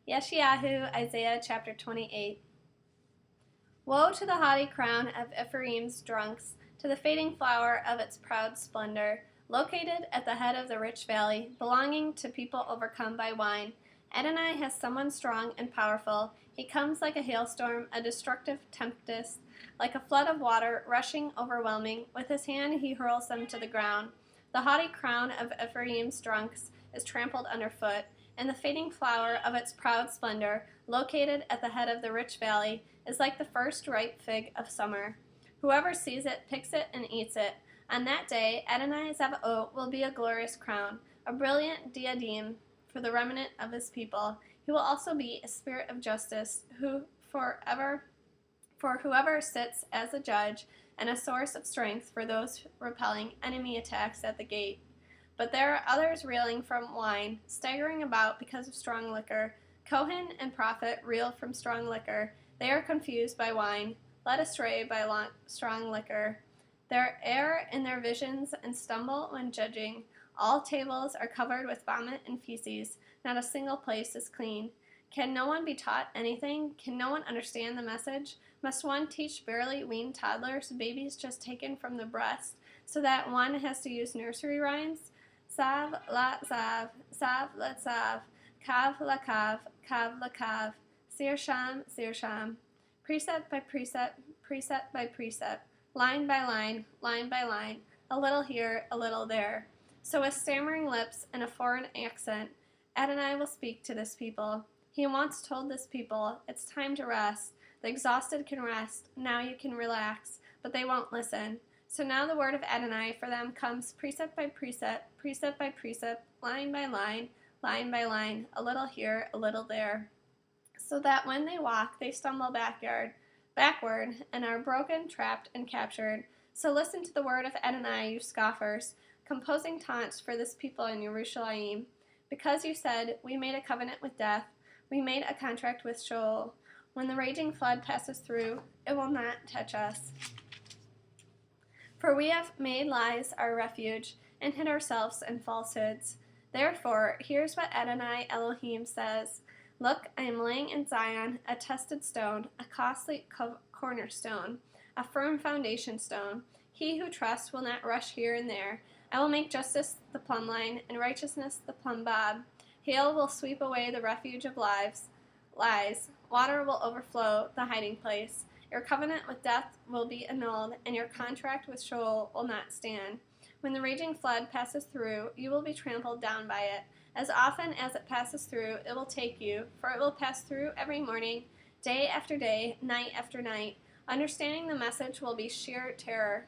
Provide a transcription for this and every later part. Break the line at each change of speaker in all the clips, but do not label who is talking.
Yeshayahu, Isaiah chapter 28. Woe to the haughty crown of Ephraim's drunks, to the fading flower of its proud splendor, located at the head of the rich valley, belonging to people overcome by wine. Adonai has someone strong and powerful. He comes like a hailstorm, a destructive tempest, like a flood of water, rushing, overwhelming. With his hand he hurls them to the ground. The haughty crown of Ephraim's drunks is trampled underfoot, and the fading flower of its proud splendor, located at the head of the rich valley, is like the first ripe fig of summer. Whoever sees it picks it and eats it. On that day, Adonai Zavaot will be a glorious crown, a brilliant diadem for the remnant of his people. He will also be a spirit of justice, for whoever sits as a judge, and a source of strength for those repelling enemy attacks at the gate. But there are others reeling from wine, staggering about because of strong liquor. Kohen and prophet reel from strong liquor. They are confused by wine, led astray by strong liquor. They err in their visions and stumble when judging. All tables are covered with vomit and feces. Not a single place is clean. Can no one be taught anything? Can no one understand the message? Must one teach barely weaned toddlers, babies just taken from the breast, so that one has to use nursery rhymes? Sav la sav la sav, kav la kav, sir sham, precept by precept, precept by precept, line by line, a little here, a little there. So with stammering lips and a foreign accent, Adonai will speak to this people. He once told this people, it's time to rest. The exhausted can rest. Now you can relax. But they won't listen. So now the word of Adonai for them comes precept by precept, precept by precept, line by line, a little here, a little there. So that when they walk, they stumble backward, and are broken, trapped, and captured. So listen to the word of Adonai, you scoffers, composing taunts for this people in Yerushalayim. Because you said, we made a covenant with death, we made a contract with Sheol. When the raging flood passes through, it will not touch us. For we have made lies our refuge, and hid ourselves in falsehoods. Therefore, here's what Adonai Elohim says. Look, I am laying in Zion a tested stone, a costly cornerstone, a firm foundation stone. He who trusts will not rush here and there. I will make justice the plumb line, and righteousness the plumb bob. Hail will sweep away the refuge of lies. Water will overflow the hiding place. Your covenant with death will be annulled, and your contract with Sheol will not stand. When the raging flood passes through, you will be trampled down by it. As often as it passes through, it will take you, for it will pass through every morning, day after day, night after night. Understanding the message will be sheer terror.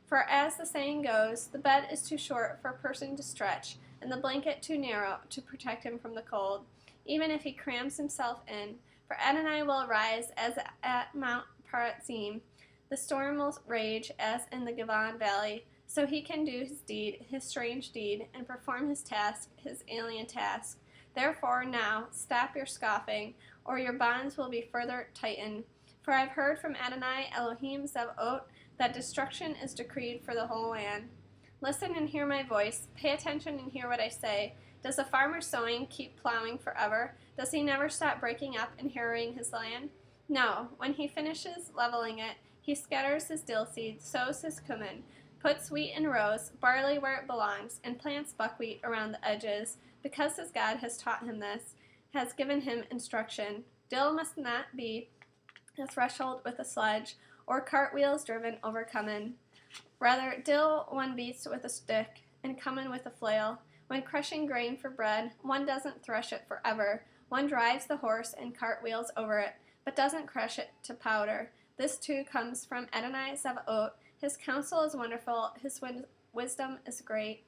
For as the saying goes, the bed is too short for a person to stretch, and the blanket too narrow to protect him from the cold, even if he crams himself in. For Adonai will arise as at Mount Perazim. The storm will rage as in the Givon valley. So he can do his deed, his strange deed, and perform his task, his alien task. Therefore now stop your scoffing, or your bonds will be further tightened. For I have heard from Adonai Elohim Zavaot that destruction is decreed for the whole land. Listen and hear my voice. Pay attention and hear what I say. Does the farmer sowing keep plowing forever? Does he never stop breaking up and harrowing his land? No. When he finishes leveling it, he scatters his dill seed, sows his cumin, puts wheat in rows, barley where it belongs, and plants buckwheat around the edges, because his God has taught him this, has given him instruction. Dill must not be a threshold with a sledge, or cartwheels driven over cumin. Rather, dill one beats with a stick, and cumin with a flail. When crushing grain for bread, one doesn't thresh it forever. One drives the horse and cartwheels over it, but doesn't crush it to powder. This too comes from Adonai Zavaot. His counsel is wonderful, his wisdom is great.